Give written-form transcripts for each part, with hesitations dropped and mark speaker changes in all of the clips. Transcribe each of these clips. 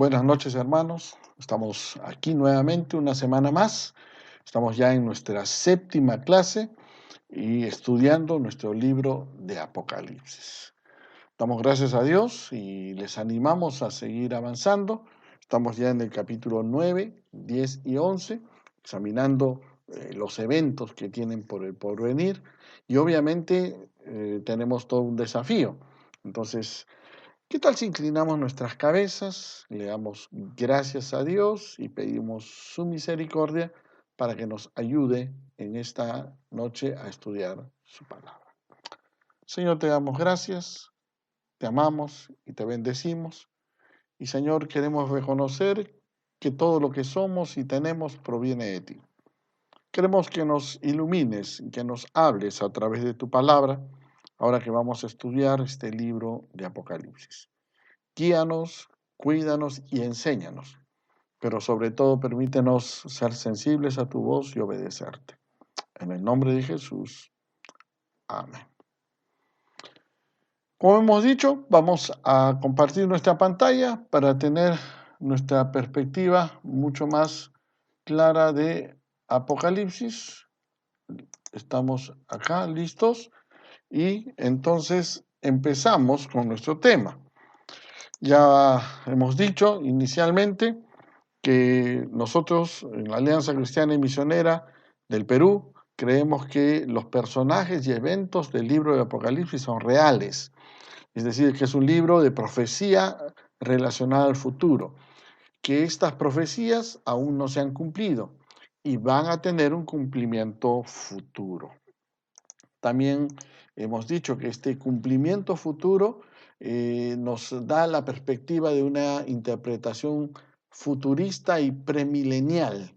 Speaker 1: Buenas noches, hermanos. Estamos aquí nuevamente una semana más. Estamos ya en nuestra séptima clase y estudiando nuestro libro de Apocalipsis. Damos gracias a Dios y les animamos a seguir avanzando. Estamos ya en el capítulo 9, 10 y 11, examinando los eventos que tienen por el porvenir y obviamente tenemos todo un desafío. Entonces, ¿qué tal si inclinamos nuestras cabezas, le damos gracias a Dios y pedimos su misericordia para que nos ayude en esta noche a estudiar su palabra? Señor, te damos gracias, te amamos y te bendecimos. Y Señor, queremos reconocer que todo lo que somos y tenemos proviene de ti. Queremos que nos ilumines, que nos hables a través de tu palabra, ahora que vamos a estudiar este libro de Apocalipsis. Guíanos, cuídanos y enséñanos, pero sobre todo permítenos ser sensibles a tu voz y obedecerte. En el nombre de Jesús. Amén. Como hemos dicho, vamos a compartir nuestra pantalla para tener nuestra perspectiva mucho más clara de Apocalipsis. Estamos acá listos y entonces empezamos con nuestro tema. Ya hemos dicho inicialmente que nosotros en la Alianza Cristiana y Misionera del Perú creemos que los personajes y eventos del libro de Apocalipsis son reales, es decir, que es un libro de profecía relacionada al futuro, que estas profecías aún no se han cumplido y van a tener un cumplimiento futuro. También hemos dicho que este cumplimiento futuro nos da la perspectiva de una interpretación futurista y premilenial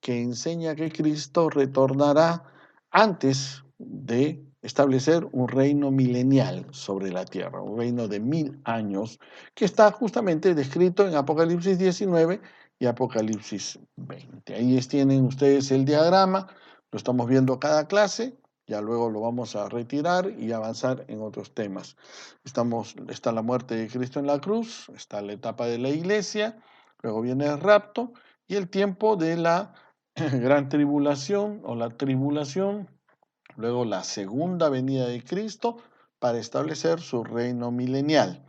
Speaker 1: que enseña que Cristo retornará antes de establecer un reino milenial sobre la tierra, un reino de 1000 años, que está justamente descrito en Apocalipsis 19 y Apocalipsis 20. Ahí tienen ustedes el diagrama, lo estamos viendo cada clase. Ya luego lo vamos a retirar y avanzar en otros temas. Está la muerte de Cristo en la cruz, está la etapa de la iglesia, luego viene el rapto y el tiempo de la gran tribulación o la tribulación, luego la segunda venida de Cristo para establecer su reino milenial,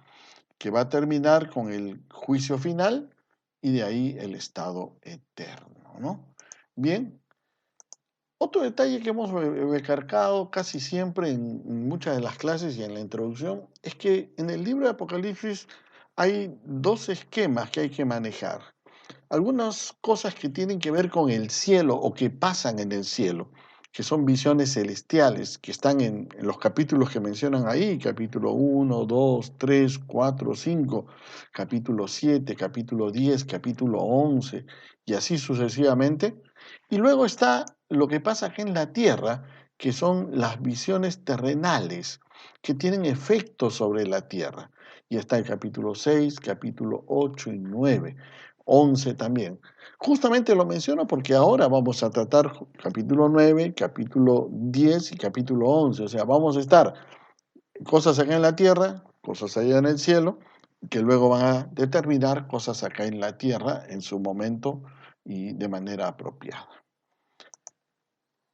Speaker 1: que va a terminar con el juicio final y de ahí el estado eterno, ¿no? Bien. Otro detalle que hemos recargado casi siempre en muchas de las clases y en la introducción es que en el libro de Apocalipsis hay dos esquemas que hay que manejar. Algunas cosas que tienen que ver con el cielo o que pasan en el cielo, que son visiones celestiales, que están en los capítulos que mencionan ahí, capítulo 1, 2, 3, 4, 5, capítulo 7, capítulo 10, capítulo 11 y así sucesivamente. Y luego está lo que pasa acá en la tierra, que son las visiones terrenales, que tienen efectos sobre la tierra. Y está el capítulo 6, capítulo 8 y 9. 11 también. Justamente lo menciono porque ahora vamos a tratar capítulo 9, capítulo 10 y capítulo 11. O sea, vamos a estar cosas acá en la tierra, cosas allá en el cielo, que luego van a determinar cosas acá en la tierra en su momento y de manera apropiada.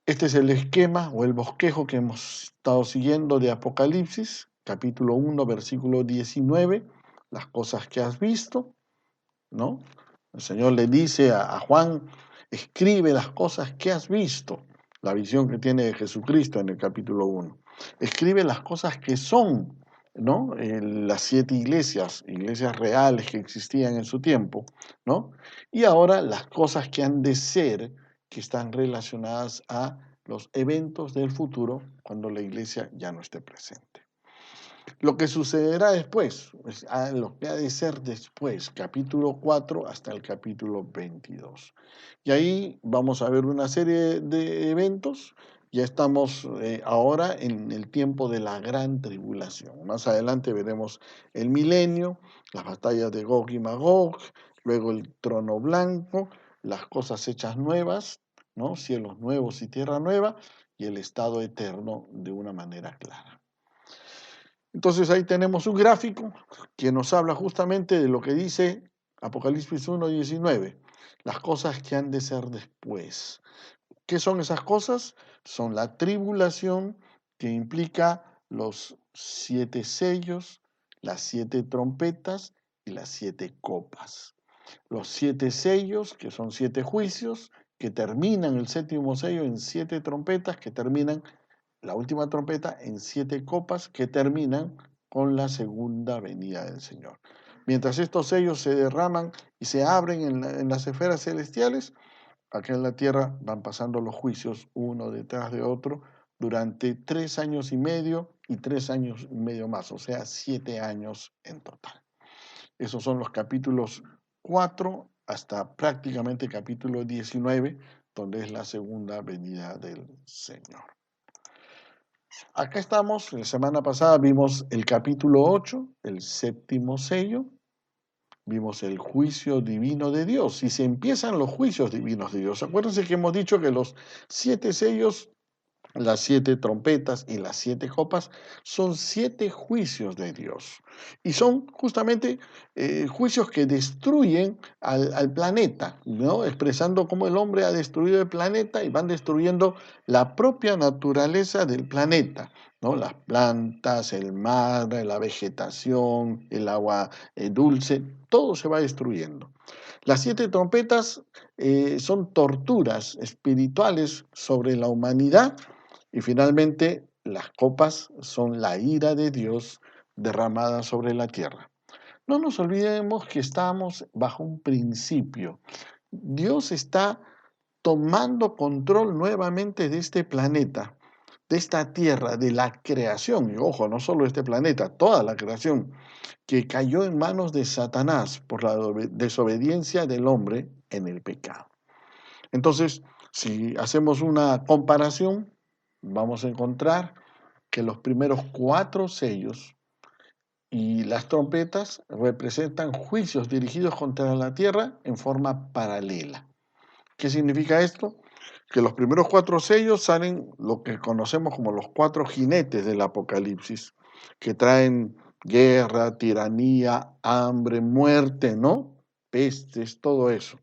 Speaker 1: Este es el esquema o el bosquejo que hemos estado siguiendo de Apocalipsis, capítulo 1, versículo 19, las cosas que has visto, ¿no? El Señor le dice a Juan, escribe las cosas que has visto, la visión que tiene de Jesucristo en el capítulo 1. Escribe las cosas que son, ¿no? Las 7 iglesias, iglesias reales que existían en su tiempo, ¿no? Y ahora las cosas que han de ser, que están relacionadas a los eventos del futuro cuando la iglesia ya no esté presente. Lo que sucederá después, pues, lo que ha de ser después, capítulo 4 hasta el capítulo 22. Y ahí vamos a ver una serie de eventos. Ya estamos ahora en el tiempo de la gran tribulación. Más adelante veremos el milenio, las batallas de Gog y Magog, luego el trono blanco, las cosas hechas nuevas, ¿no? Cielos nuevos y tierra nueva, y el estado eterno de una manera clara. Entonces ahí tenemos un gráfico que nos habla justamente de lo que dice Apocalipsis 1:19. Las cosas que han de ser después. ¿Qué son esas cosas? Son la tribulación, que implica los 7 sellos, las 7 trompetas y las 7 copas. Los 7 sellos, que son 7 juicios, que terminan el séptimo sello en 7 trompetas, que terminan la última trompeta en 7 copas, que terminan con la segunda venida del Señor. Mientras estos sellos se derraman y se abren en las esferas celestiales, acá en la tierra van pasando los juicios uno detrás de otro durante 3 años y medio y 3 años y medio más, o sea, 7 años en total. Esos son los capítulos 4 hasta prácticamente capítulo 19, donde es la segunda venida del Señor. Acá estamos, la semana pasada vimos el capítulo 8, el séptimo sello, vimos el juicio divino de Dios y se empiezan los juicios divinos de Dios. Acuérdense que hemos dicho que los 7 sellos, las 7 trompetas y las 7 copas son 7 juicios de Dios. Y son justamente juicios que destruyen al planeta, ¿no? Expresando cómo el hombre ha destruido el planeta y van destruyendo la propia naturaleza del planeta, ¿no? Las plantas, el mar, la vegetación, el agua dulce, todo se va destruyendo. Las 7 trompetas son torturas espirituales sobre la humanidad y finalmente las copas son la ira de Dios derramada sobre la tierra. No nos olvidemos que estamos bajo un principio. Dios está tomando control nuevamente de este planeta, de esta tierra, de la creación. Y ojo, no solo este planeta, toda la creación que cayó en manos de Satanás por la desobediencia del hombre en el pecado. Entonces, si hacemos una comparación, vamos a encontrar que los primeros 4 sellos y las trompetas representan juicios dirigidos contra la tierra en forma paralela. ¿Qué significa esto? Que los primeros 4 sellos salen lo que conocemos como los 4 jinetes del Apocalipsis, que traen guerra, tiranía, hambre, muerte, ¿no? Pestes, todo eso.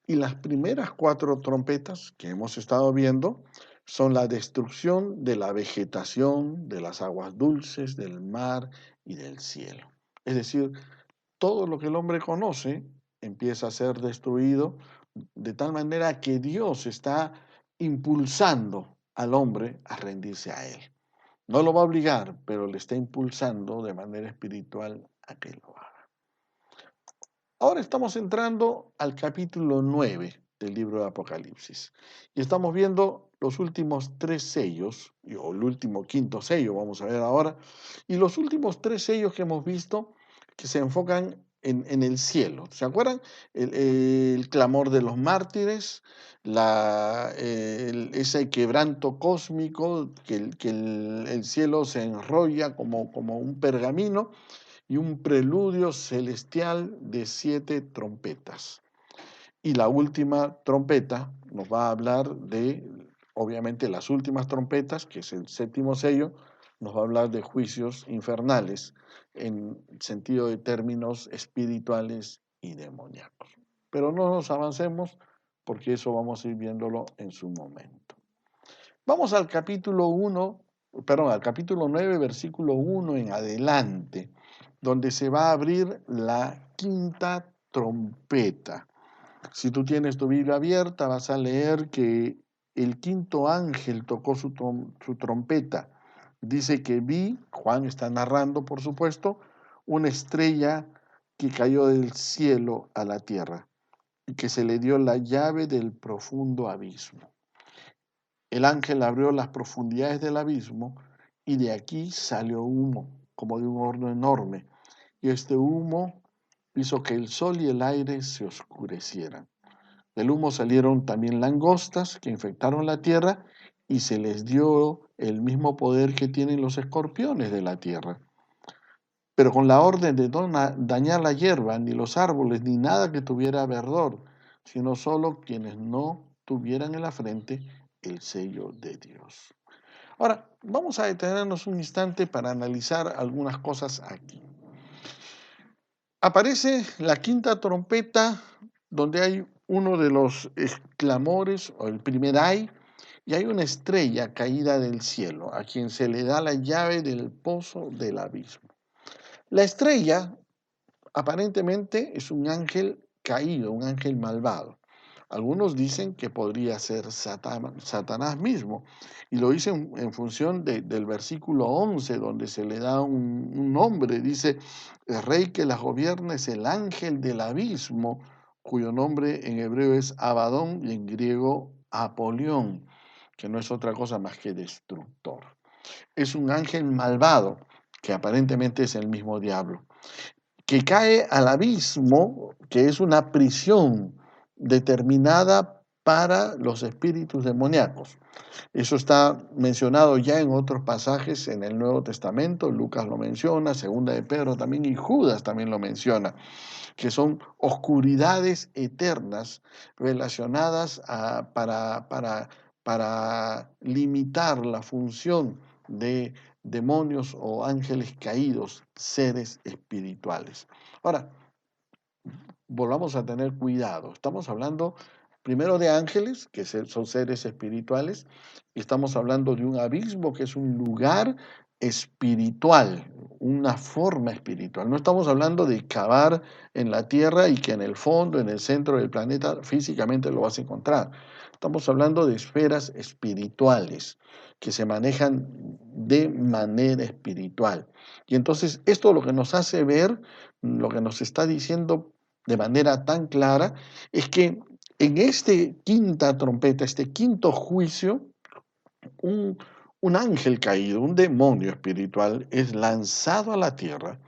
Speaker 1: Y las primeras 4 trompetas que hemos estado viendo son la destrucción de la vegetación, de las aguas dulces, del mar y del cielo. Es decir, todo lo que el hombre conoce empieza a ser destruido de tal manera que Dios está impulsando al hombre a rendirse a él. No lo va a obligar, pero le está impulsando de manera espiritual a que lo haga. Ahora estamos entrando al capítulo 9 del libro de Apocalipsis y estamos viendo los últimos 3 sellos, o el último quinto sello, vamos a ver ahora, y los últimos 3 sellos que hemos visto que se enfocan en el cielo. ¿Se acuerdan? El clamor de los mártires, ese quebranto cósmico, que el cielo se enrolla como un pergamino, y un preludio celestial de 7 trompetas. Y la última trompeta nos va a hablar de, obviamente, las últimas trompetas, que es el séptimo sello, nos va a hablar de juicios infernales en sentido de términos espirituales y demoníacos. Pero no nos avancemos porque eso vamos a ir viéndolo en su momento. Vamos al capítulo 9, versículo 1 en adelante, donde se va a abrir la quinta trompeta. Si tú tienes tu Biblia abierta, vas a leer que el quinto ángel tocó su trompeta. Dice que vi, Juan está narrando, por supuesto, una estrella que cayó del cielo a la tierra y que se le dio la llave del profundo abismo. El ángel abrió las profundidades del abismo y de aquí salió humo, como de un horno enorme, y este humo hizo que el sol y el aire se oscurecieran. Del humo salieron también langostas que infectaron la tierra y se les dio el mismo poder que tienen los escorpiones de la tierra. Pero con la orden de no dañar la hierba, ni los árboles, ni nada que tuviera verdor, sino solo quienes no tuvieran en la frente el sello de Dios. Ahora, vamos a detenernos un instante para analizar algunas cosas aquí. Aparece la quinta trompeta, donde hay uno de los clamores, o el primer ay, y hay una estrella caída del cielo, a quien se le da la llave del pozo del abismo. La estrella aparentemente es un ángel caído, un ángel malvado. Algunos dicen que podría ser Satanás mismo, y lo dicen en función del versículo 11, donde se le da un nombre. Dice, el rey que las gobierna es el ángel del abismo, cuyo nombre en hebreo es Abadón y en griego Apolión, que no es otra cosa más que destructor. Es un ángel malvado, que aparentemente es el mismo diablo, que cae al abismo, que es una prisión determinada para los espíritus demoníacos. Eso está mencionado ya en otros pasajes en el Nuevo Testamento. Lucas lo menciona, Segunda de Pedro también, y Judas también lo menciona, que son oscuridades eternas relacionadas para limitar la función de demonios o ángeles caídos, seres espirituales. Ahora, volvamos a tener cuidado. Estamos hablando primero de ángeles, que son seres espirituales, y estamos hablando de un abismo, que es un lugar espiritual, una forma espiritual. No estamos hablando de cavar en la tierra y que en el fondo, en el centro del planeta, físicamente lo vas a encontrar. Estamos hablando de esferas espirituales que se manejan de manera espiritual. Y entonces esto lo que nos hace ver, lo que nos está diciendo de manera tan clara, es que en este quinta trompeta, este quinto juicio, un, un ángel caído, un demonio espiritual, es lanzado a la tierra,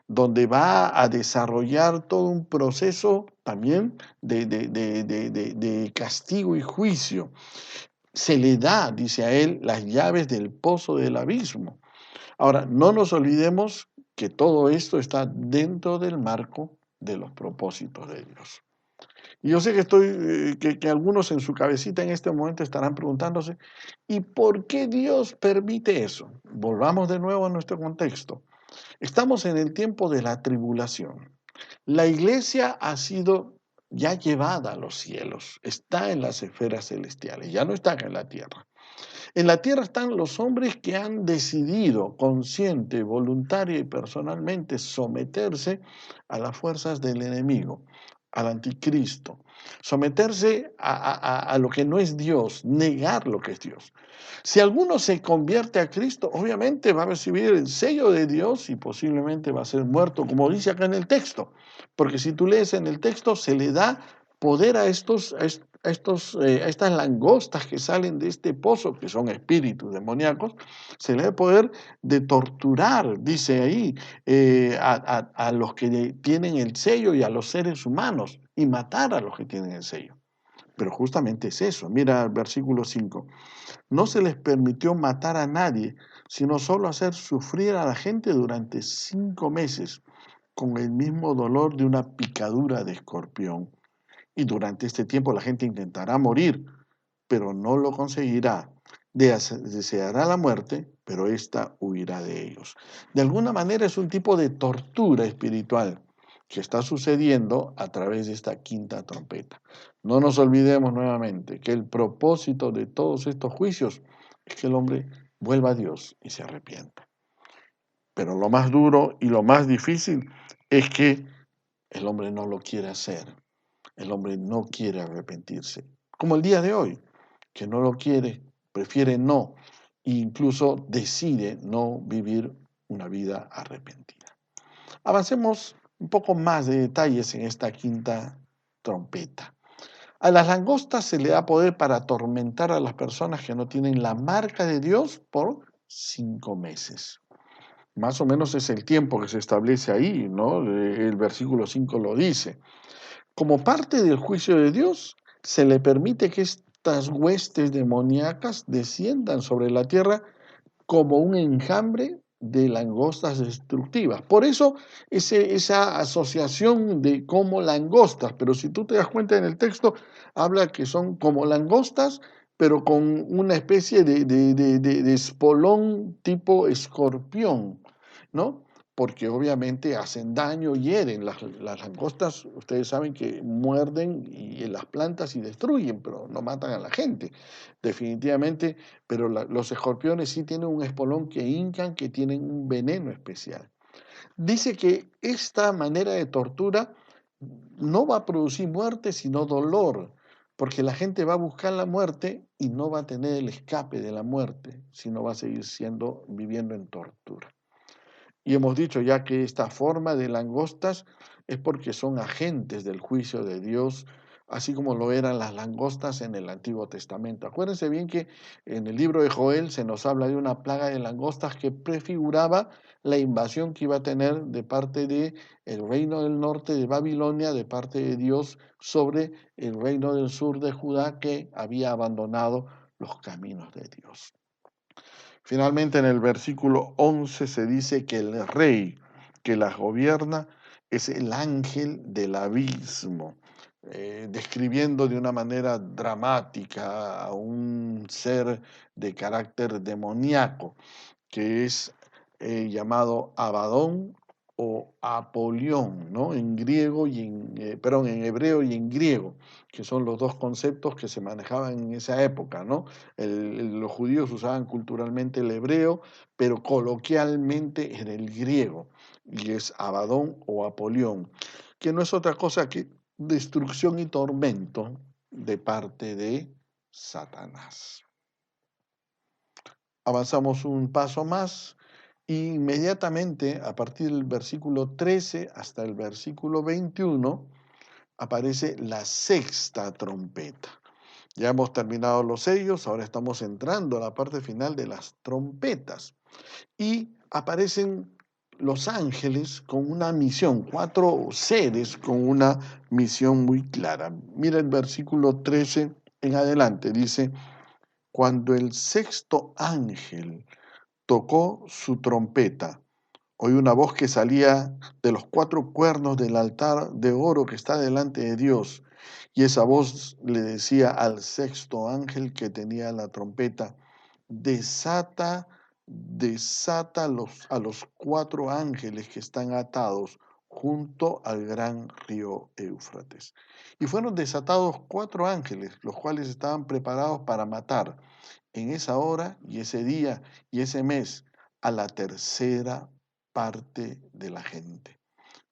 Speaker 1: donde va a desarrollar todo un proceso también de castigo y juicio. Se le da, dice a él, las llaves del pozo del abismo. Ahora, no nos olvidemos que todo esto está dentro del marco de los propósitos de Dios. Y yo sé que algunos en su cabecita en este momento estarán preguntándose, ¿y por qué Dios permite eso? Volvamos de nuevo a nuestro contexto. Estamos en el tiempo de la tribulación. La iglesia ha sido ya llevada a los cielos, está en las esferas celestiales, ya no está acá en la tierra. En la tierra están los hombres que han decidido consciente, voluntaria y personalmente someterse a las fuerzas del enemigo, al anticristo, someterse a lo que no es Dios, negar lo que es Dios. Si alguno se convierte a Cristo, obviamente va a recibir el sello de Dios y posiblemente va a ser muerto, como dice acá en el texto, porque si tú lees en el texto, se le da poder a estas langostas que salen de este pozo, que son espíritus demoníacos, se le da poder de torturar, dice ahí, a los que tienen el sello y a los seres humanos, y matar a los que tienen el sello. Pero justamente es eso. Mira el versículo 5. No se les permitió matar a nadie, sino solo hacer sufrir a la gente durante 5 meses, con el mismo dolor de una picadura de escorpión. Y durante este tiempo la gente intentará morir, pero no lo conseguirá. Deseará la muerte, pero ésta huirá de ellos. De alguna manera es un tipo de tortura espiritual que está sucediendo a través de esta quinta trompeta. No nos olvidemos nuevamente que el propósito de todos estos juicios es que el hombre vuelva a Dios y se arrepienta. Pero lo más duro y lo más difícil es que el hombre no lo quiere hacer. El hombre no quiere arrepentirse, como el día de hoy, que no lo quiere, prefiere no, e incluso decide no vivir una vida arrepentida. Avancemos un poco más de detalles en esta quinta trompeta. A las langostas se le da poder para atormentar a las personas que no tienen la marca de Dios por 5 meses. Más o menos es el tiempo que se establece ahí, ¿no? El versículo 5 lo dice. Como parte del juicio de Dios, se le permite que estas huestes demoníacas desciendan sobre la tierra como un enjambre de langostas destructivas. Por eso esa asociación de como langostas, pero si tú te das cuenta en el texto, habla que son como langostas, pero con una especie de espolón tipo escorpión, ¿no? porque obviamente hacen daño, hieren. Las langostas, ustedes saben que muerden y las plantas y destruyen, pero no matan a la gente, definitivamente. Pero los escorpiones sí tienen un espolón que hincan, que tienen un veneno especial. Dice que esta manera de tortura no va a producir muerte, sino dolor, porque la gente va a buscar la muerte y no va a tener el escape de la muerte, sino va a seguir viviendo en tortura. Y hemos dicho ya que esta forma de langostas es porque son agentes del juicio de Dios, así como lo eran las langostas en el Antiguo Testamento. Acuérdense bien que en el libro de Joel se nos habla de una plaga de langostas que prefiguraba la invasión que iba a tener de parte del reino del norte de Babilonia, de parte de Dios, sobre el reino del sur de Judá que había abandonado los caminos de Dios. Finalmente, en el versículo 11 se dice que el rey que las gobierna es el ángel del abismo, describiendo de una manera dramática a un ser de carácter demoníaco, que es llamado Abadón o Apolión, ¿no? En griego y en hebreo y en griego, que son los dos conceptos que se manejaban en esa época, ¿no? Los judíos usaban culturalmente el hebreo, pero coloquialmente era el griego, y es Abadón o Apolión, que no es otra cosa que destrucción y tormento de parte de Satanás. Avanzamos un paso más y inmediatamente a partir del versículo 13 hasta el versículo 21 aparece la sexta trompeta. Ya hemos terminado los sellos, ahora estamos entrando a la parte final de las trompetas y aparecen los ángeles con una misión, 4 seres con una misión muy clara. Mira el versículo 13 en adelante, dice: cuando el sexto ángel tocó su trompeta, oí una voz que salía de los 4 cuernos del altar de oro que está delante de Dios, y esa voz le decía al sexto ángel que tenía la trompeta: desata, desata a los 4 ángeles que están atados junto al gran río Éufrates. Y fueron desatados 4 ángeles, los cuales estaban preparados para matar en esa hora y ese día y ese mes a la tercera parte de la gente.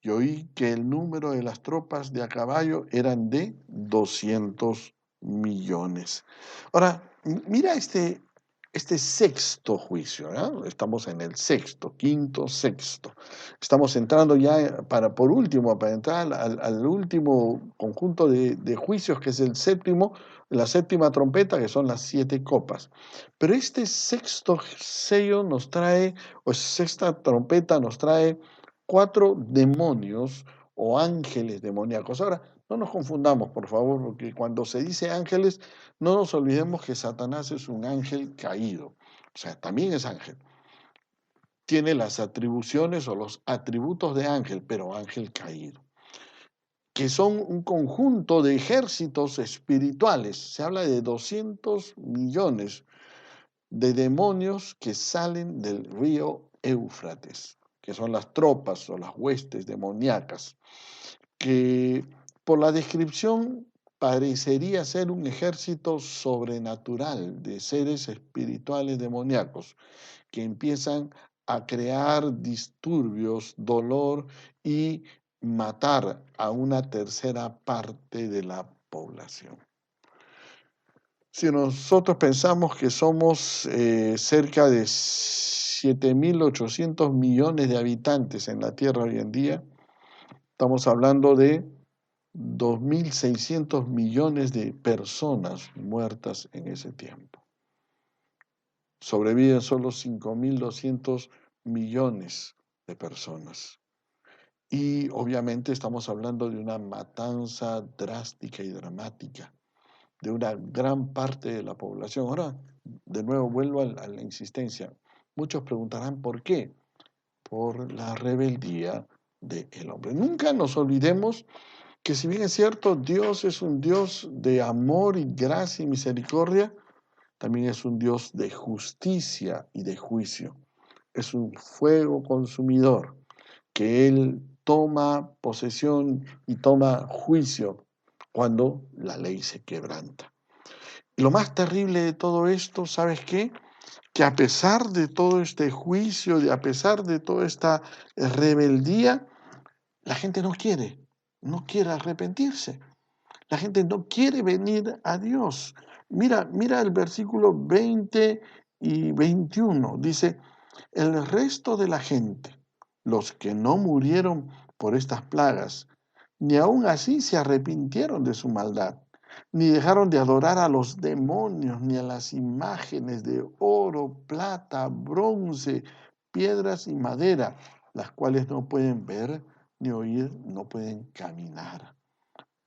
Speaker 1: Y oí que el número de las tropas de a caballo eran de 200 millones. Ahora, mira este sexto juicio, ¿no? Estamos en el sexto, quinto, sexto. Estamos entrando ya, por último, para entrar al último conjunto de juicios, que es el séptimo, la séptima trompeta, que son las 7 copas. Pero este sexto sello nos trae, o sexta trompeta nos trae 4 demonios o ángeles demoníacos. Ahora, no nos confundamos, por favor, porque cuando se dice ángeles, no nos olvidemos que Satanás es un ángel caído. O sea, también es ángel. Tiene las atribuciones o los atributos de ángel, pero ángel caído, que son un conjunto de ejércitos espirituales. Se habla de 200 millones de demonios que salen del río Éufrates, que son las tropas o las huestes demoníacas, que por la descripción parecería ser un ejército sobrenatural de seres espirituales demoníacos que empiezan a crear disturbios, dolor y matar a una tercera parte de la población. Si nosotros pensamos que somos cerca de 7.800 millones de habitantes en la Tierra hoy en día, estamos hablando de 2.600 millones de personas muertas en ese tiempo. Sobreviven solo 5.200 millones de personas. Y obviamente estamos hablando de una matanza drástica y dramática de una gran parte de la población. Ahora, de nuevo, vuelvo a la insistencia. Muchos preguntarán por qué. Por la rebeldía del hombre. Nunca nos olvidemos que, si bien es cierto, Dios es un Dios de amor y gracia y misericordia, también es un Dios de justicia y de juicio. Es un fuego consumidor. que Él toma posesión y toma juicio cuando la ley se quebranta. Y lo más terrible de todo esto, ¿sabes qué? Que a pesar de todo este juicio, a pesar de toda esta rebeldía, la gente no quiere arrepentirse. La gente no quiere venir a Dios. Mira el versículo 20 y 21. Dice, el resto de la gente, los que no murieron por estas plagas, ni aun así se arrepintieron de su maldad, ni dejaron de adorar a los demonios, ni a las imágenes de oro, plata, bronce, piedras y madera, las cuales no pueden ver, ni oír, no pueden caminar.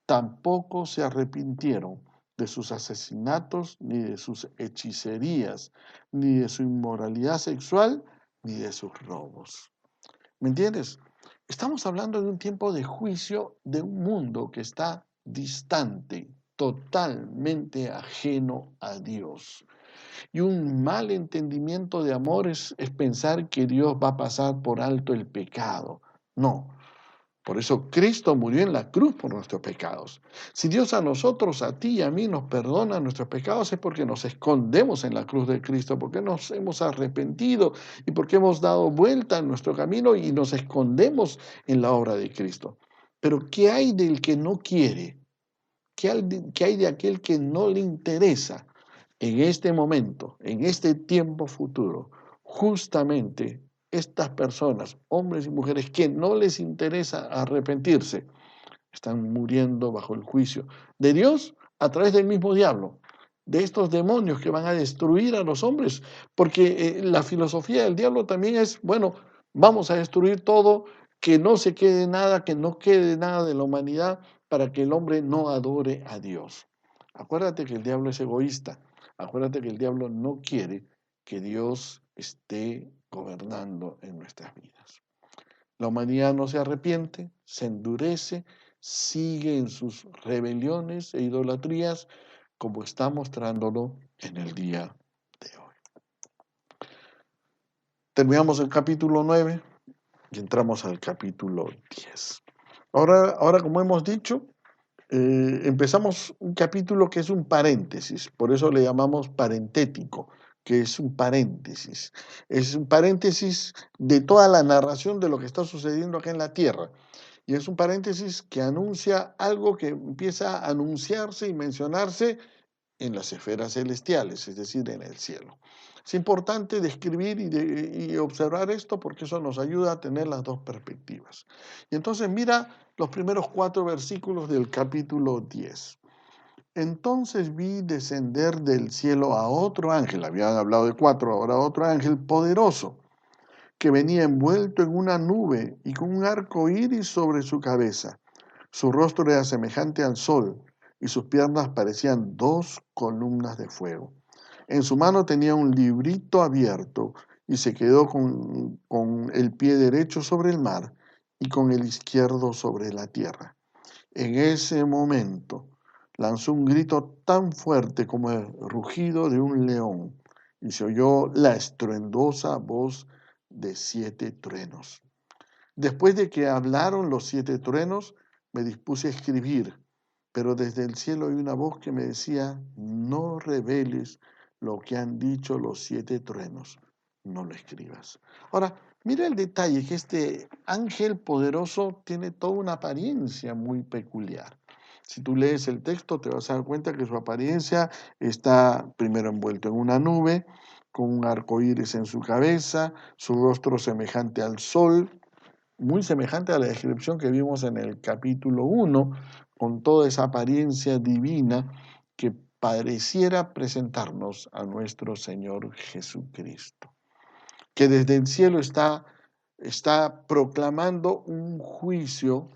Speaker 1: Tampoco se arrepintieron de sus asesinatos, ni de sus hechicerías, ni de su inmoralidad sexual, ni de sus robos. ¿Me entiendes? Estamos hablando de un tiempo de juicio de un mundo que está distante, totalmente ajeno a Dios. Y un mal entendimiento de amor es pensar que Dios va a pasar por alto el pecado. No. Por eso Cristo murió en la cruz por nuestros pecados. Si Dios a nosotros, a ti y a mí nos perdona nuestros pecados es porque nos escondemos en la cruz de Cristo, porque nos hemos arrepentido y porque hemos dado vuelta en nuestro camino y nos escondemos en la obra de Cristo. Pero ¿qué hay del que no quiere? ¿Qué hay de aquel que no le interesa en este momento, en este tiempo futuro? Justamente estas personas, hombres y mujeres, que no les interesa arrepentirse, están muriendo bajo el juicio de Dios a través del mismo diablo, de estos demonios que van a destruir a los hombres, porque la filosofía del diablo también es, bueno, vamos a destruir todo, que no se quede nada, que no quede nada de la humanidad para que el hombre no adore a Dios. Acuérdate que el diablo es egoísta, acuérdate que el diablo no quiere que Dios esté gobernando en nuestras vidas. La humanidad no se arrepiente, se endurece, sigue en sus rebeliones e idolatrías, como está mostrándolo en el día de hoy. Terminamos el capítulo 9 y entramos al capítulo 10. Ahora como hemos dicho, empezamos un capítulo que es un paréntesis, por eso le llamamos parentético, que es un paréntesis. Es un paréntesis de toda la narración de lo que está sucediendo acá en la tierra. Y es un paréntesis que anuncia algo que empieza a anunciarse y mencionarse en las esferas celestiales, es decir, en el cielo. Es importante describir y observar esto porque eso nos ayuda a tener las dos perspectivas. Y entonces mira los primeros 4 versículos del capítulo 10. Entonces vi descender del cielo a otro ángel, habían hablado de 4, ahora otro ángel poderoso, que venía envuelto en una nube y con un arco iris sobre su cabeza. Su rostro era semejante al sol y sus piernas parecían 2 columnas de fuego. En su mano tenía un librito abierto y se quedó con el pie derecho sobre el mar y con el izquierdo sobre la tierra. En ese momento lanzó un grito tan fuerte como el rugido de un león y se oyó la estruendosa voz de 7 truenos. Después de que hablaron los 7 truenos, me dispuse a escribir, pero desde el cielo oí una voz que me decía, no reveles lo que han dicho los 7 truenos, no lo escribas. Ahora, mira el detalle, que este ángel poderoso tiene toda una apariencia muy peculiar. Si tú lees el texto, te vas a dar cuenta que su apariencia está primero envuelto en una nube, con un arco iris en su cabeza, su rostro semejante al sol, muy semejante a la descripción que vimos en el capítulo 1, con toda esa apariencia divina que pareciera presentarnos a nuestro Señor Jesucristo, que desde el cielo está proclamando un juicio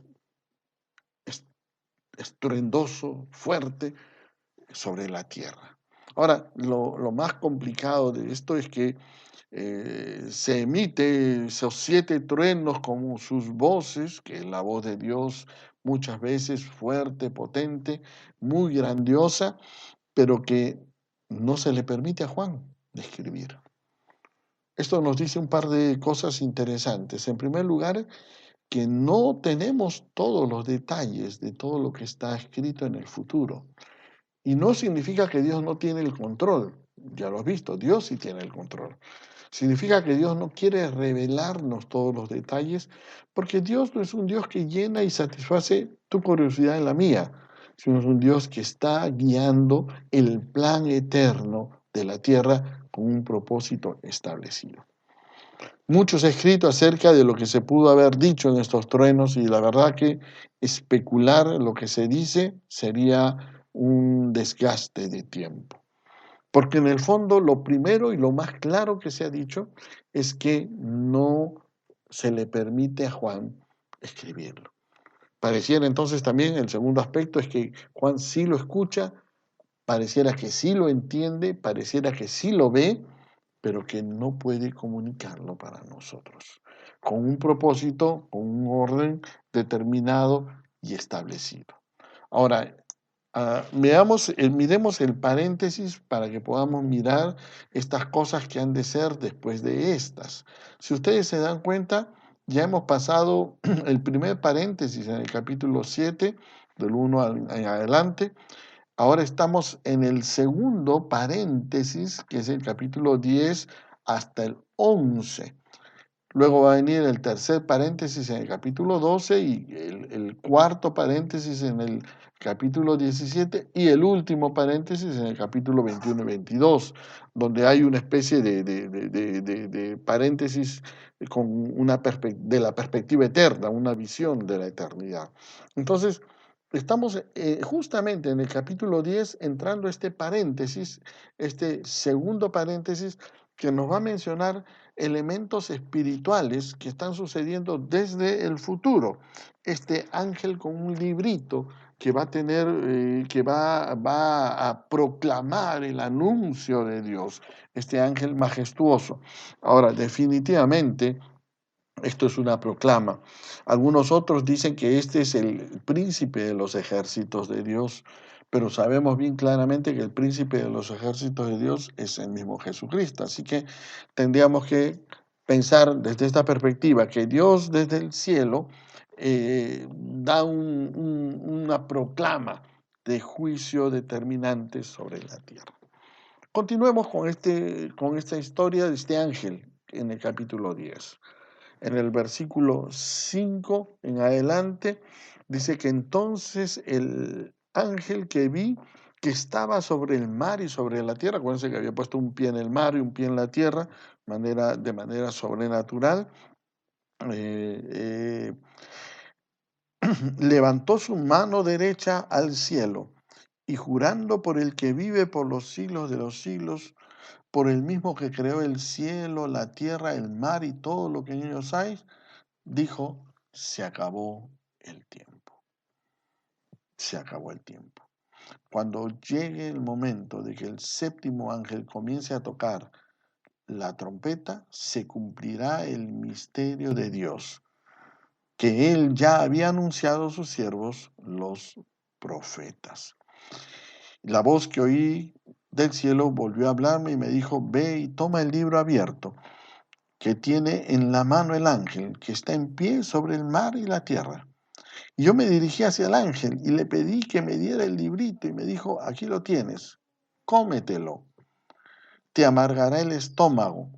Speaker 1: estruendoso, fuerte, sobre la tierra. Ahora, lo más complicado de esto es que se emite esos 7 truenos como sus voces, que es la voz de Dios muchas veces fuerte, potente, muy grandiosa, pero que no se le permite a Juan describir. Esto nos dice un par de cosas interesantes. En primer lugar, que no tenemos todos los detalles de todo lo que está escrito en el futuro. Y no significa que Dios no tiene el control. Ya lo has visto, Dios sí tiene el control. Significa que Dios no quiere revelarnos todos los detalles, porque Dios no es un Dios que llena y satisface tu curiosidad en la mía, sino es un Dios que está guiando el plan eterno de la tierra con un propósito establecido. Mucho se ha escrito acerca de lo que se pudo haber dicho en estos truenos y la verdad que especular lo que se dice sería un desgaste de tiempo. Porque en el fondo lo primero y lo más claro que se ha dicho es que no se le permite a Juan escribirlo. Pareciera entonces también el segundo aspecto es que Juan sí lo escucha, pareciera que sí lo entiende, pareciera que sí lo ve, pero que no puede comunicarlo para nosotros, con un propósito, con un orden determinado y establecido. Ahora, miremos el paréntesis para que podamos mirar estas cosas que han de ser después de estas. Si ustedes se dan cuenta, ya hemos pasado el primer paréntesis en el capítulo 7, del 1 en adelante. Ahora estamos en el segundo paréntesis, que es el capítulo 10 hasta el 11. Luego va a venir el tercer paréntesis en el capítulo 12 y el cuarto paréntesis en el capítulo 17 y el último paréntesis en el capítulo 21 y 22, donde hay una especie de paréntesis con de la perspectiva eterna, una visión de la eternidad. Entonces, estamos justamente en el capítulo 10 entrando este paréntesis, este segundo paréntesis que nos va a mencionar elementos espirituales que están sucediendo desde el futuro. Este ángel con un librito que va a tener, va a proclamar el anuncio de Dios, este ángel majestuoso. Ahora, definitivamente, esto es una proclama. Algunos otros dicen que este es el príncipe de los ejércitos de Dios, pero sabemos bien claramente que el príncipe de los ejércitos de Dios es el mismo Jesucristo. Así que tendríamos que pensar desde esta perspectiva que Dios desde el cielo da una proclama de juicio determinante sobre la tierra. Continuemos con esta historia de este ángel en el capítulo 10. En el versículo 5 en adelante, dice que entonces el ángel que vi que estaba sobre el mar y sobre la tierra, acuérdense que había puesto un pie en el mar y un pie en la tierra, de manera sobrenatural, eh, levantó su mano derecha al cielo y jurando por el que vive por los siglos de los siglos, por el mismo que creó el cielo, la tierra, el mar y todo lo que en ellos hay, dijo, se acabó el tiempo. Se acabó el tiempo. Cuando llegue el momento de que el séptimo ángel comience a tocar la trompeta, se cumplirá el misterio de Dios, que él ya había anunciado a sus siervos, los profetas. La voz que oí del cielo volvió a hablarme y me dijo, ve y toma el libro abierto que tiene en la mano el ángel, que está en pie sobre el mar y la tierra. Y yo me dirigí hacia el ángel y le pedí que me diera el librito y me dijo, aquí lo tienes, cómetelo, te amargará el estómago,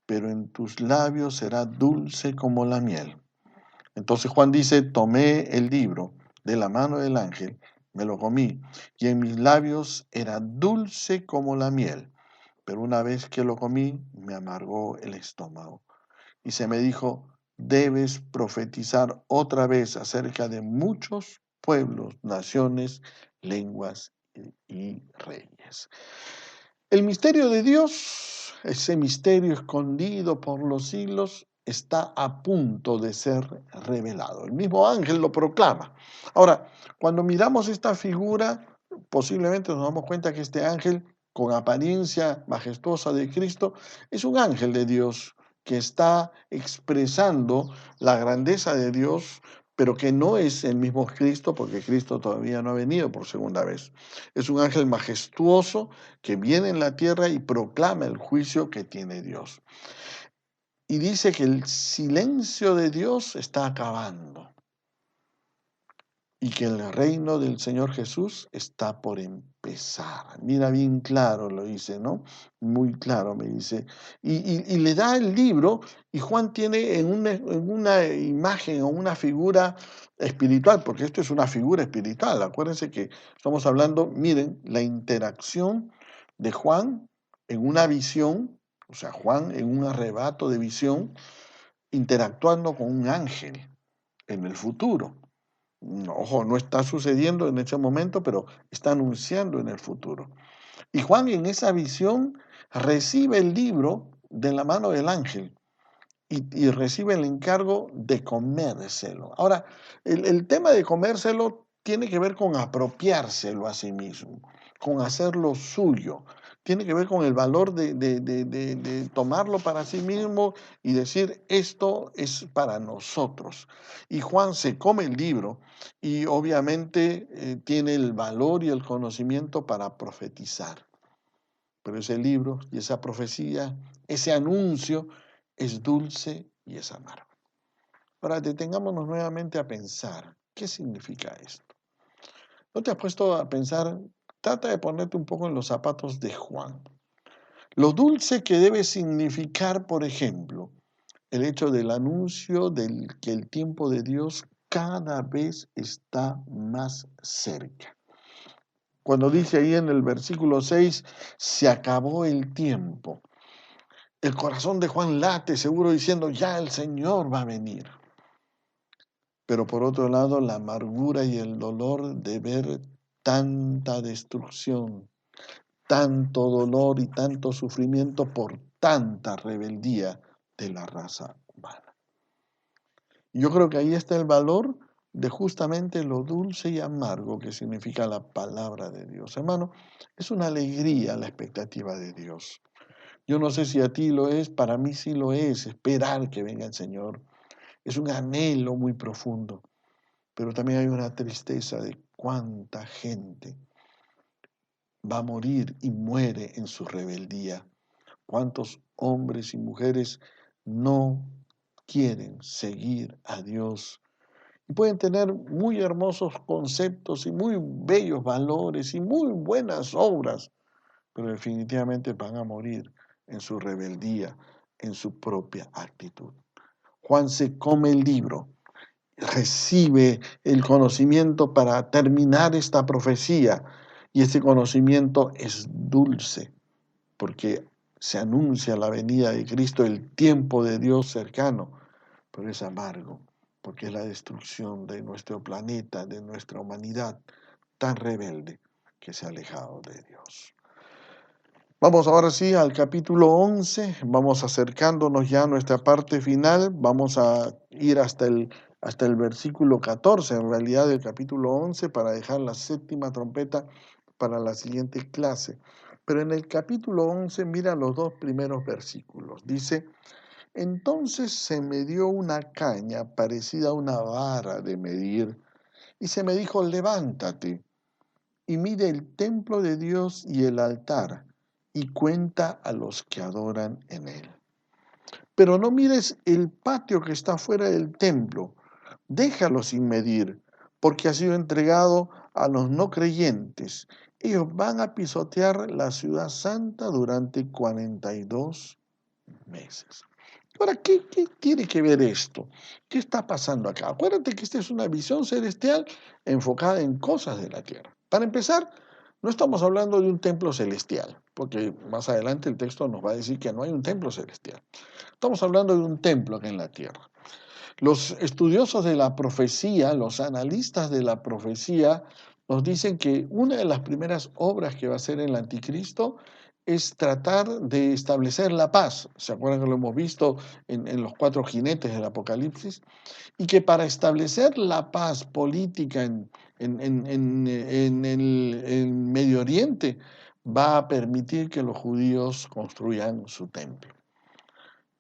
Speaker 1: pero en tus labios será dulce como la miel. Entonces Juan dice, tomé el libro de la mano del ángel, me lo comí, y en mis labios era dulce como la miel, pero una vez que lo comí, me amargó el estómago. Y se me dijo, debes profetizar otra vez acerca de muchos pueblos, naciones, lenguas y reyes. El misterio de Dios, ese misterio escondido por los siglos, está a punto de ser revelado. El mismo ángel lo proclama. Ahora, cuando miramos esta figura, posiblemente nos damos cuenta que este ángel, con apariencia majestuosa de Cristo, es un ángel de Dios que está expresando la grandeza de Dios, pero que no es el mismo Cristo, porque Cristo todavía no ha venido por segunda vez. Es un ángel majestuoso que viene en la tierra y proclama el juicio que tiene Dios. y dice que el silencio de Dios está acabando y que el reino del Señor Jesús está por empezar. Mira, bien claro lo dice, ¿no? Muy claro me dice. Y le da el libro y Juan tiene en una imagen o una figura espiritual, porque esto es una figura espiritual. Acuérdense que estamos hablando, miren, la interacción de Juan en una visión, o sea, Juan en un arrebato de visión, interactuando con un ángel en el futuro. No, ojo, no está sucediendo en ese momento, pero está anunciando en el futuro. Y Juan en esa visión recibe el libro de la mano del ángel y recibe el encargo de comérselo. Ahora, el tema de comérselo tiene que ver con apropiárselo a sí mismo, con hacerlo suyo. Tiene que ver con el valor de tomarlo para sí mismo y decir, esto es para nosotros. Y Juan se come el libro y obviamente tiene el valor y el conocimiento para profetizar. Pero ese libro y esa profecía, ese anuncio, es dulce y es amargo. Ahora detengámonos nuevamente a pensar, ¿qué significa esto? ¿No te has puesto a pensar? Trata de ponerte un poco en los zapatos de Juan. Lo dulce que debe significar, por ejemplo, el hecho del anuncio de que el tiempo de Dios cada vez está más cerca. Cuando dice ahí en el versículo 6, se acabó el tiempo. El corazón de Juan late, seguro diciendo, ya el Señor va a venir. Pero por otro lado, la amargura y el dolor de ver tanta destrucción, tanto dolor y tanto sufrimiento por tanta rebeldía de la raza humana. Yo creo que ahí está el valor de justamente lo dulce y amargo que significa la palabra de Dios. Hermano, es una alegría la expectativa de Dios. Yo no sé si a ti lo es, para mí sí lo es, esperar que venga el Señor. Es un anhelo muy profundo, pero también hay una tristeza de cuánta gente va a morir y muere en su rebeldía. Cuántos hombres y mujeres no quieren seguir a Dios. Y pueden tener muy hermosos conceptos y muy bellos valores y muy buenas obras, pero definitivamente van a morir en su rebeldía, en su propia actitud. Juan se come el libro, recibe el conocimiento para terminar esta profecía y ese conocimiento es dulce porque se anuncia la venida de Cristo, el tiempo de Dios cercano, pero es amargo porque es la destrucción de nuestro planeta, de nuestra humanidad tan rebelde que se ha alejado de Dios. Vamos ahora sí al capítulo 11, vamos acercándonos ya a nuestra parte final, vamos a ir hasta el versículo 14, en realidad del capítulo 11, para dejar la séptima trompeta para la siguiente clase. Pero en el capítulo 11, mira los dos primeros versículos. Dice, entonces se me dio una caña parecida a una vara de medir, y se me dijo, levántate y mide el templo de Dios y el altar, y cuenta a los que adoran en él. Pero no mires el patio que está fuera del templo, déjalo sin medir, porque ha sido entregado a los no creyentes. Ellos van a pisotear la ciudad santa durante 42 meses. Ahora, ¿qué tiene que ver esto? ¿Qué está pasando acá? Acuérdate que esta es una visión celestial enfocada en cosas de la tierra. Para empezar, no estamos hablando de un templo celestial, porque más adelante el texto nos va a decir que no hay un templo celestial. Estamos hablando de un templo acá en la tierra. Los estudiosos de la profecía, los analistas de la profecía, nos dicen que una de las primeras obras que va a hacer el anticristo es tratar de establecer la paz. ¿Se acuerdan que lo hemos visto en los 4 jinetes del Apocalipsis? Y que para establecer la paz política en Medio Oriente va a permitir que los judíos construyan su templo.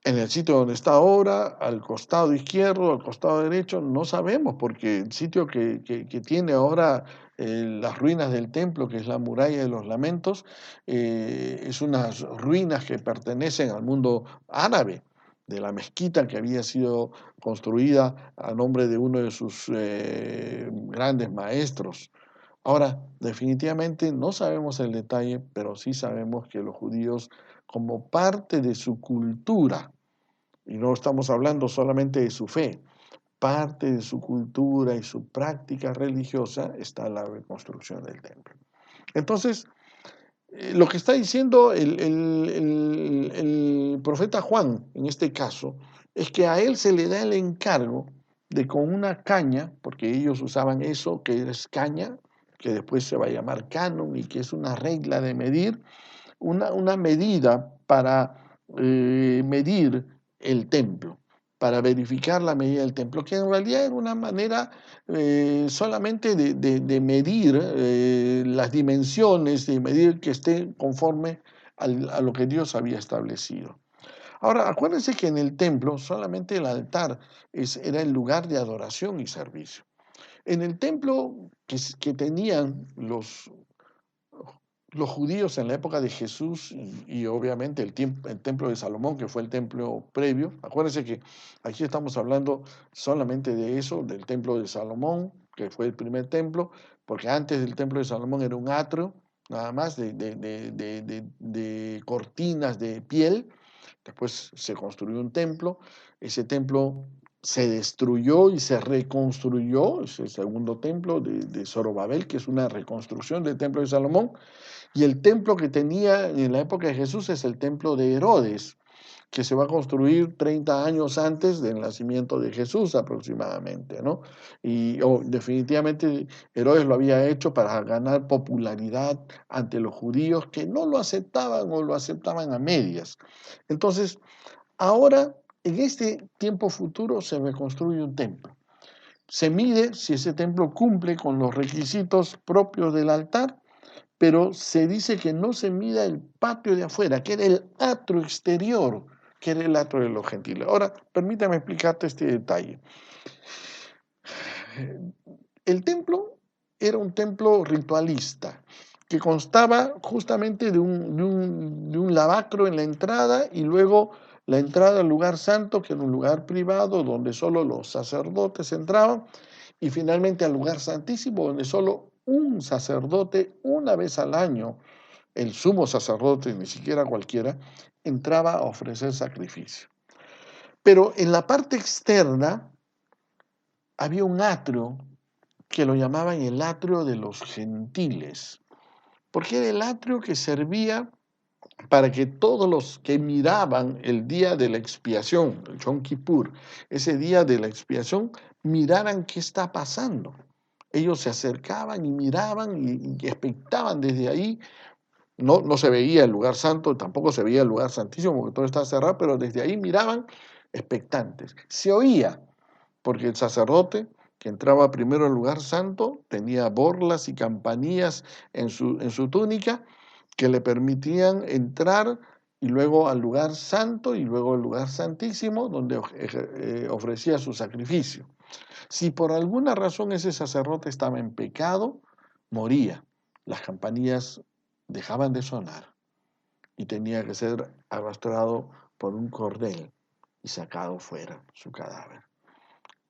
Speaker 1: En el sitio donde está ahora, al costado izquierdo, al costado derecho, no sabemos, porque el sitio que tiene ahora las ruinas del templo, que es la muralla de los lamentos, es unas ruinas que pertenecen al mundo árabe. de la mezquita que había sido construida a nombre de uno de sus grandes maestros. Ahora, definitivamente no sabemos el detalle, pero sí sabemos que los judíos, como parte de su cultura, y no estamos hablando solamente de su fe, parte de su cultura y su práctica religiosa está la reconstrucción del templo. Entonces, lo que está diciendo el profeta Juan, en este caso, es que a él se le da el encargo de con una caña, porque ellos usaban eso, que es caña, que después se va a llamar canon y que es una regla de medir, una medida para medir el templo, para verificar la medida del templo, que en realidad era una manera solamente de medir las dimensiones, de medir que esté conforme a lo que Dios había establecido. Ahora, acuérdense que en el templo solamente el altar era el lugar de adoración y servicio. En el templo que tenían los judíos en la época de Jesús y obviamente el templo de Salomón, que fue el templo previo. Acuérdense que aquí estamos hablando solamente de eso, del templo de Salomón, que fue el primer templo, porque antes del templo de Salomón era un atrio, nada más, de cortinas de piel. Después se construyó un templo, ese templo se destruyó y se reconstruyó, es el segundo templo de Zorobabel, que es una reconstrucción del templo de Salomón. Y el templo que tenía en la época de Jesús es el templo de Herodes, que se va a construir 30 años antes del nacimiento de Jesús aproximadamente, ¿no? Y definitivamente Herodes lo había hecho para ganar popularidad ante los judíos que no lo aceptaban o lo aceptaban a medias. Entonces, ahora, en este tiempo futuro, se reconstruye un templo. Se mide si ese templo cumple con los requisitos propios del altar, pero se dice que no se mida el patio de afuera, que era el atrio exterior, que era el atrio de los gentiles. Ahora, permítame explicarte este detalle. El templo era un templo ritualista, que constaba justamente de un lavacro en la entrada y luego la entrada al lugar santo, que era un lugar privado donde solo los sacerdotes entraban, y finalmente al lugar santísimo, donde solo un sacerdote una vez al año, el sumo sacerdote, ni siquiera cualquiera, entraba a ofrecer sacrificio. Pero en la parte externa había un atrio que lo llamaban el atrio de los gentiles, porque era el atrio que servía para que todos los que miraban el día de la expiación, el Yom Kippur, ese día de la expiación, miraran qué está pasando. Ellos se acercaban y miraban y expectaban desde ahí. No se veía el lugar santo, tampoco se veía el lugar santísimo porque todo estaba cerrado, pero desde ahí miraban expectantes. Se oía, porque el sacerdote que entraba primero al lugar santo tenía borlas y campanillas en su túnica que le permitían entrar y luego al lugar santo y luego al lugar santísimo donde ofrecía su sacrificio. Si por alguna razón ese sacerdote estaba en pecado, moría. Las campanillas dejaban de sonar y tenía que ser arrastrado por un cordel y sacado fuera su cadáver.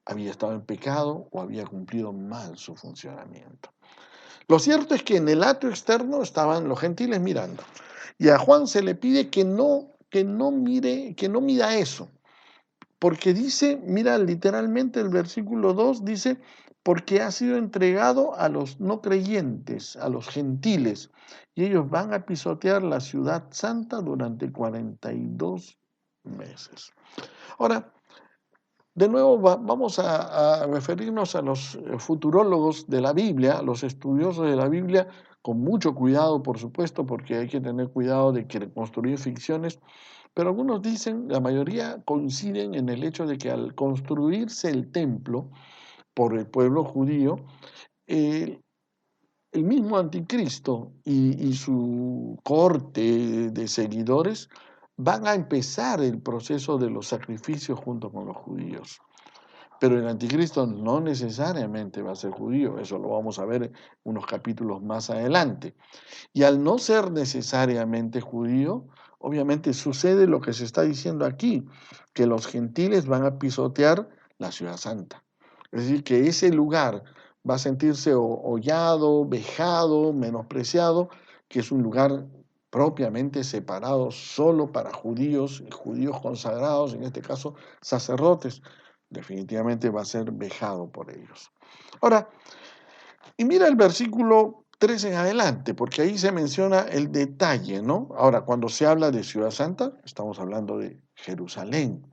Speaker 1: Había estado en pecado o había cumplido mal su funcionamiento. Lo cierto es que en el atrio externo estaban los gentiles mirando y a Juan se le pide que no mida eso, porque dice, mira literalmente el versículo 2 dice, porque ha sido entregado a los no creyentes, a los gentiles, y ellos van a pisotear la ciudad santa durante 42 meses. Ahora, de nuevo vamos a referirnos a los futurólogos de la Biblia, a los estudiosos de la Biblia, con mucho cuidado, por supuesto, porque hay que tener cuidado de que construir ficciones, pero algunos dicen, la mayoría coinciden en el hecho de que al construirse el templo por el pueblo judío, el mismo anticristo y su corte de seguidores van a empezar el proceso de los sacrificios junto con los judíos. Pero el anticristo no necesariamente va a ser judío, eso lo vamos a ver unos capítulos más adelante. Y al no ser necesariamente judío, obviamente sucede lo que se está diciendo aquí, que los gentiles van a pisotear la ciudad santa. Es decir, que ese lugar va a sentirse hollado, vejado, menospreciado, que es un lugar propiamente separado solo para judíos y judíos consagrados, en este caso sacerdotes. Definitivamente va a ser vejado por ellos. Ahora, y mira el versículo 3 en adelante, porque ahí se menciona el detalle, ¿no? Ahora, cuando se habla de Ciudad Santa, estamos hablando de Jerusalén,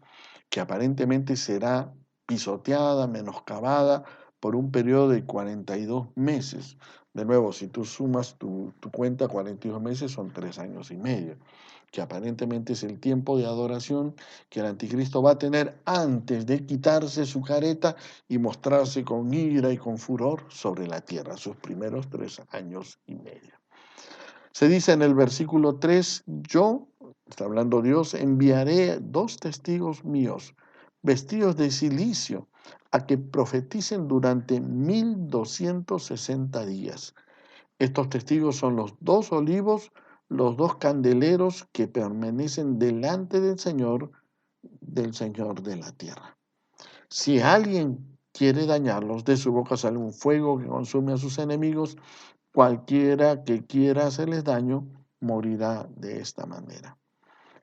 Speaker 1: que aparentemente será pisoteada, menoscabada por un periodo de 42 meses. De nuevo, si tú sumas tu cuenta, 42 meses son 3 años y medio, que aparentemente es el tiempo de adoración que el anticristo va a tener antes de quitarse su careta y mostrarse con ira y con furor sobre la tierra, sus primeros 3 años y medio. Se dice en el versículo 3, yo, está hablando Dios, enviaré 2 testigos míos, vestidos de silicio, a que profeticen durante 1260 días. Estos testigos son los 2 olivos, los 2 candeleros que permanecen delante del Señor de la tierra. Si alguien quiere dañarlos, de su boca sale un fuego que consume a sus enemigos. Cualquiera que quiera hacerles daño morirá de esta manera.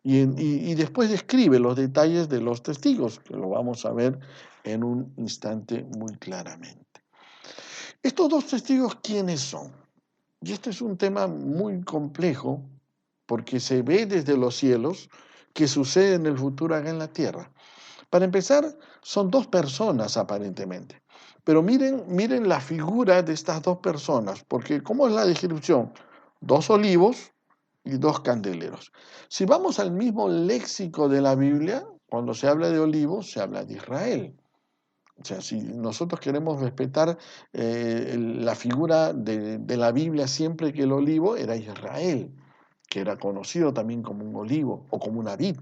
Speaker 1: Y después describe los detalles de los testigos, que lo vamos a ver en un instante muy claramente. Estos 2 testigos, ¿quiénes son? Y este es un tema muy complejo porque se ve desde los cielos que sucede en el futuro acá en la tierra. Para empezar, son 2 personas aparentemente. Pero miren la figura de estas 2 personas, porque ¿cómo es la descripción? 2 olivos y 2 candeleros. Si vamos al mismo léxico de la Biblia, cuando se habla de olivos, se habla de Israel. O sea, si nosotros queremos respetar la figura de la Biblia, siempre que el olivo era Israel, que era conocido también como un olivo o como una vid.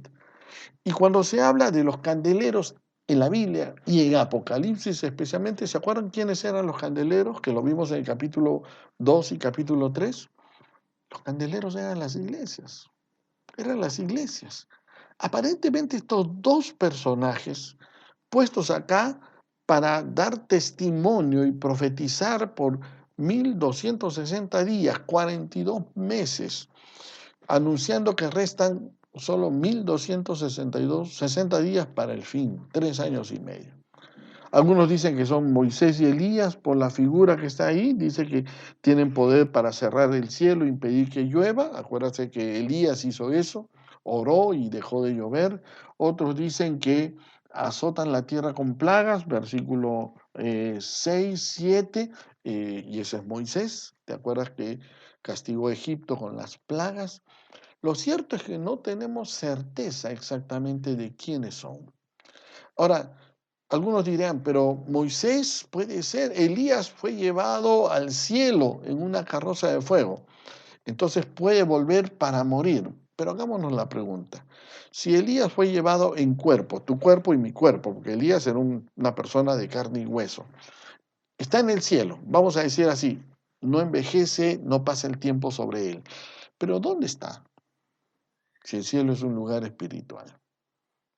Speaker 1: Y cuando se habla de los candeleros en la Biblia y en Apocalipsis especialmente, ¿se acuerdan quiénes eran los candeleros? Que lo vimos en el capítulo 2 y capítulo 3. Los candeleros eran las iglesias. Eran las iglesias. Aparentemente estos 2 personajes puestos acá para dar testimonio y profetizar por 1260 días, 42 meses, anunciando que restan solo 1260 días para el fin, 3 años y medio. Algunos dicen que son Moisés y Elías por la figura que está ahí, dice que tienen poder para cerrar el cielo, impedir que llueva. Acuérdense que Elías hizo eso, oró y dejó de llover. Otros dicen que azotan la tierra con plagas, versículo 6, 7, y ese es Moisés. ¿Te acuerdas que castigó a Egipto con las plagas? Lo cierto es que no tenemos certeza exactamente de quiénes son. Ahora, algunos dirán, pero Moisés puede ser, Elías fue llevado al cielo en una carroza de fuego, entonces puede volver para morir. Pero hagámonos la pregunta, si Elías fue llevado en cuerpo, tu cuerpo y mi cuerpo, porque Elías era una persona de carne y hueso, está en el cielo, vamos a decir así, no envejece, no pasa el tiempo sobre él, pero ¿dónde está? Si el cielo es un lugar espiritual.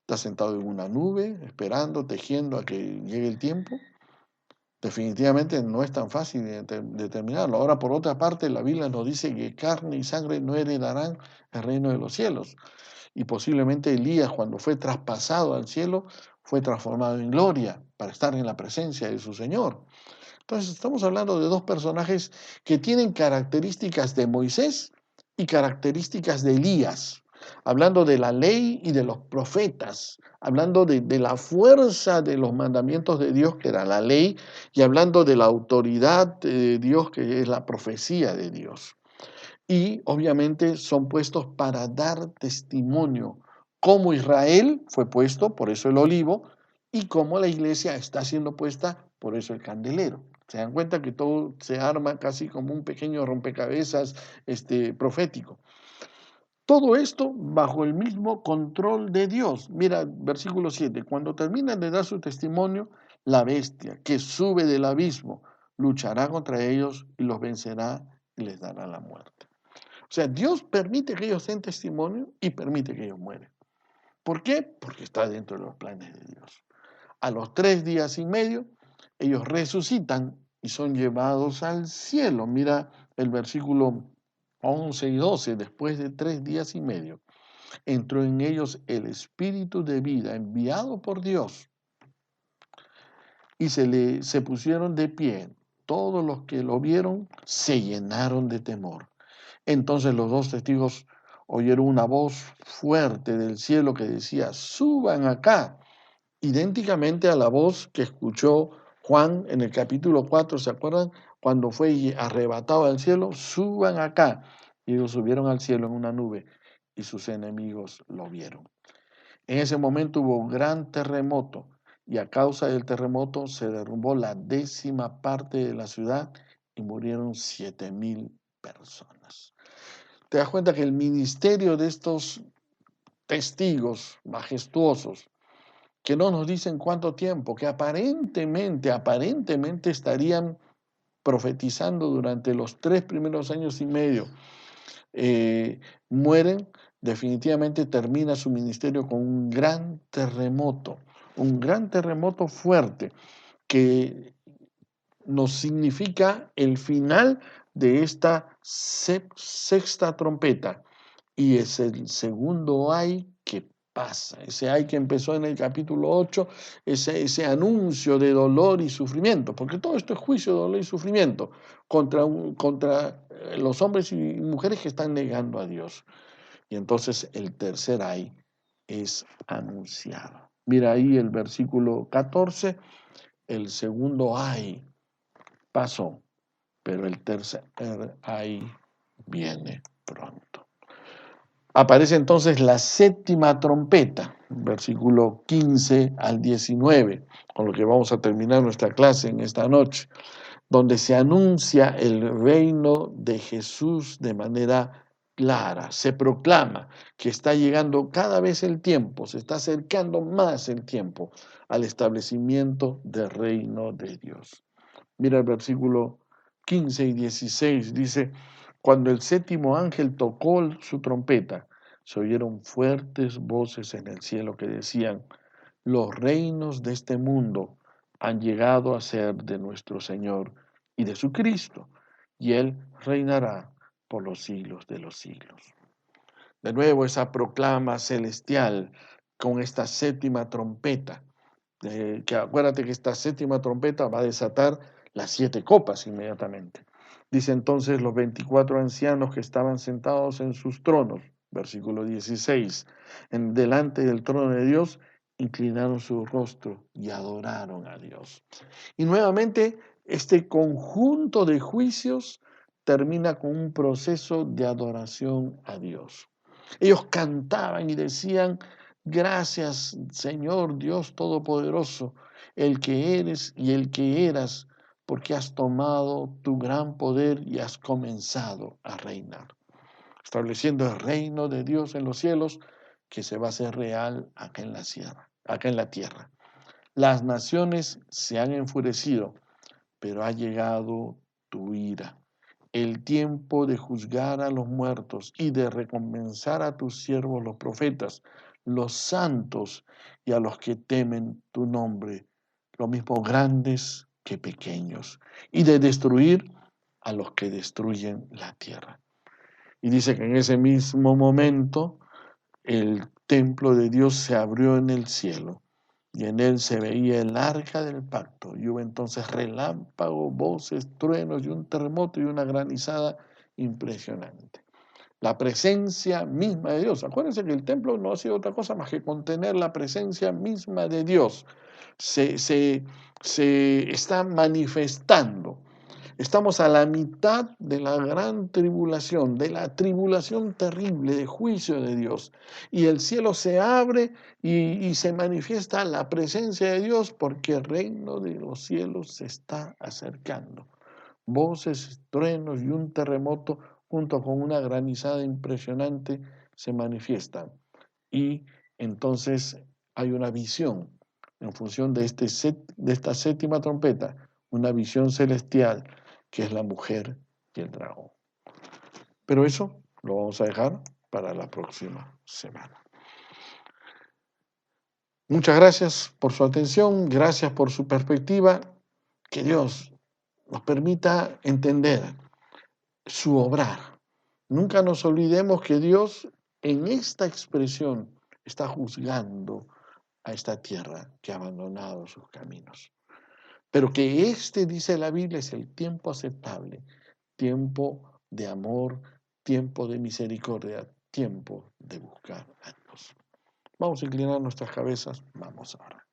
Speaker 1: ¿Está sentado en una nube, esperando, tejiendo a que llegue el tiempo? Definitivamente no es tan fácil de determinarlo. Ahora, por otra parte, la Biblia nos dice que carne y sangre no heredarán el reino de los cielos. Y posiblemente Elías, cuando fue traspasado al cielo, fue transformado en gloria para estar en la presencia de su Señor. Entonces, estamos hablando de 2 personajes que tienen características de Moisés y características de Elías, hablando de la ley y de los profetas, hablando de la fuerza de los mandamientos de Dios, que era la ley, y hablando de la autoridad de Dios, que es la profecía de Dios. Y obviamente son puestos para dar testimonio, como Israel fue puesto, por eso el olivo, y como la iglesia está siendo puesta, por eso el candelero. Se dan cuenta que todo se arma casi como un pequeño rompecabezas profético. Todo esto bajo el mismo control de Dios. Mira, versículo 7, cuando terminan de dar su testimonio, la bestia que sube del abismo luchará contra ellos y los vencerá y les dará la muerte. O sea, Dios permite que ellos den testimonio y permite que ellos mueren. ¿Por qué? Porque está dentro de los planes de Dios. A los 3 días y medio, ellos resucitan y son llevados al cielo. Mira el versículo 11 y 12. Después de 3 días y medio, entró en ellos el espíritu de vida enviado por Dios y se pusieron de pie. Todos los que lo vieron se llenaron de temor. Entonces los dos testigos oyeron una voz fuerte del cielo que decía: suban acá, idénticamente a la voz que escuchó Juan en el capítulo 4, ¿se acuerdan? Cuando fue arrebatado al cielo: suban acá. Y ellos subieron al cielo en una nube y sus enemigos lo vieron. En ese momento hubo un gran terremoto y a causa del terremoto se derrumbó la 10ª parte de la ciudad y murieron 7,000 personas. Te das cuenta que el ministerio de estos testigos majestuosos, que no nos dicen cuánto tiempo, que aparentemente estarían profetizando durante los 3 primeros años y medio, mueren, definitivamente termina su ministerio con un gran terremoto fuerte que nos significa el final de esta sexta trompeta, y es el segundo ay que pasa, ese ay que empezó en el capítulo 8, ese anuncio de dolor y sufrimiento, porque todo esto es juicio, dolor y sufrimiento contra los hombres y mujeres que están negando a Dios. Y entonces el tercer ay es anunciado. Mira ahí el versículo 14, el segundo ay pasó, pero el tercer ay viene pronto. Aparece entonces la 7ª trompeta, versículo 15 al 19, con lo que vamos a terminar nuestra clase en esta noche, donde se anuncia el reino de Jesús de manera clara. Se proclama que está llegando cada vez el tiempo, se está acercando más el tiempo al establecimiento del reino de Dios. Mira el versículo 15 y 16, dice: cuando el 7º ángel tocó su trompeta, se oyeron fuertes voces en el cielo que decían: los reinos de este mundo han llegado a ser de nuestro Señor y de su Cristo, y Él reinará por los siglos de los siglos. De nuevo esa proclama celestial con esta 7ª trompeta, que acuérdate que esta 7ª trompeta va a desatar las 7 copas inmediatamente. Dice entonces: los 24 ancianos que estaban sentados en sus tronos, versículo 16, delante del trono de Dios, inclinaron su rostro y adoraron a Dios. Y nuevamente este conjunto de juicios termina con un proceso de adoración a Dios. Ellos cantaban y decían: gracias, Señor Dios Todopoderoso, el que eres y el que eras, porque has tomado tu gran poder y has comenzado a reinar, estableciendo el reino de Dios en los cielos, que se va a hacer real acá en la tierra. Las naciones se han enfurecido, pero ha llegado tu ira, el tiempo de juzgar a los muertos y de recompensar a tus siervos los profetas, los santos y a los que temen tu nombre, lo mismo grandes que pequeños, y de destruir a los que destruyen la tierra. Y dice que en ese mismo momento el templo de Dios se abrió en el cielo y en él se veía el arca del pacto, y hubo entonces relámpagos, voces, truenos y un terremoto y una granizada impresionante. La presencia misma de Dios. Acuérdense que el templo no ha sido otra cosa más que contener la presencia misma de Dios. Se está manifestando. Estamos a la mitad de la gran tribulación, de la tribulación terrible de juicio de Dios. Y el cielo se abre y se manifiesta la presencia de Dios, porque el reino de los cielos se está acercando. Voces, truenos y un terremoto junto con una granizada impresionante se manifiestan. Y entonces hay una visión en función de esta 7ª trompeta, una visión celestial, que es la mujer y el dragón. Pero eso lo vamos a dejar para la próxima semana. Muchas gracias por su atención, gracias por su perspectiva. Que Dios nos permita entender su obrar. Nunca nos olvidemos que Dios en esta expresión está juzgando a esta tierra que ha abandonado sus caminos. Pero que este, dice la Biblia, es el tiempo aceptable, tiempo de amor, tiempo de misericordia, tiempo de buscar a Dios. Vamos a inclinar nuestras cabezas, vamos ahora.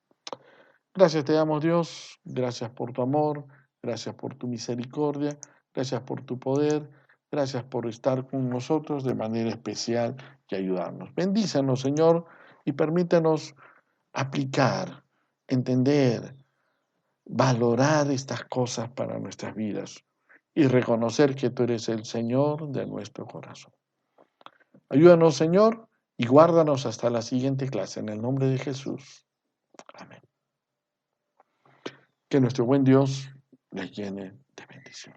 Speaker 1: Gracias te damos, Dios, gracias por tu amor, gracias por tu misericordia, gracias por tu poder, gracias por estar con nosotros de manera especial y ayudarnos. Bendícenos, Señor, y permítenos aplicar, entender, valorar estas cosas para nuestras vidas y reconocer que tú eres el Señor de nuestro corazón. Ayúdanos, Señor, y guárdanos hasta la siguiente clase. En el nombre de Jesús. Amén. Que nuestro buen Dios les llene de bendición.